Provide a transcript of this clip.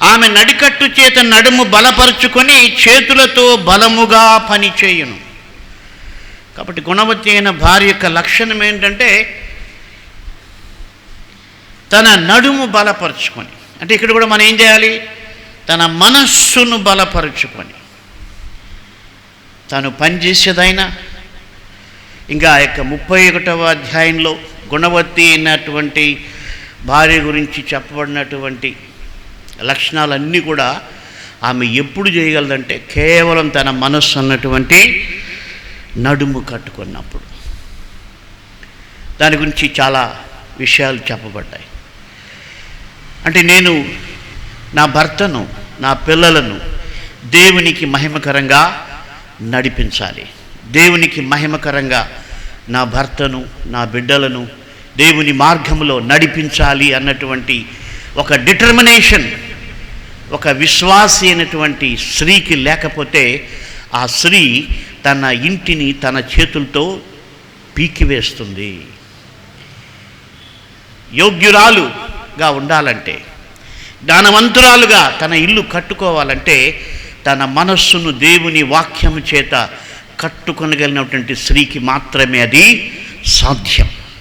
ఆమె నడికట్టు చేత నడుము బలపరుచుకొని చేతులతో బలముగా పనిచేయును. కాబట్టి గుణవతి అయిన భార్య యొక్క లక్షణం ఏంటంటే తన నడుము బలపరుచుకొని, అంటే ఇక్కడ కూడా మనం ఏం చేయాలి? తన మనస్సును బలపరుచుకొని తను పనిచేసేదైనా, ఇంకా ఆ యొక్క 31వ అధ్యాయంలో గుణవతి అయినటువంటి భార్య గురించి చెప్పబడినటువంటి లక్షణాలన్నీ కూడా ఆమె ఎప్పుడు చేయగలదంటే కేవలం తన మనస్సు అన్నటువంటి నడుము కట్టుకున్నప్పుడు. దాని గురించి చాలా విషయాలు చెప్పబడ్డాయి. అంటే నేను నా భర్తను, నా పిల్లలను దేవునికి మహిమకరంగా నడిపించాలి, దేవునికి మహిమకరంగా నా భర్తను, నా బిడ్డలను దేవుని మార్గంలో నడిపించాలి అన్నటువంటి ఒక డిటర్మినేషన్ ఒక విశ్వాసి అయినటువంటి స్త్రీకి లేకపోతే ఆ స్త్రీ తన ఇంటిని తన చేతులతో పీకివేస్తుంది. యోగ్యురాలుగా ఉండాలంటే, జ్ఞానవంతురాలుగా తన ఇల్లు కట్టుకోవాలంటే తన మనస్సును దేవుని వాక్యము చేత కట్టుకొనగలిగినటువంటి స్త్రీకి మాత్రమే అది సాధ్యం.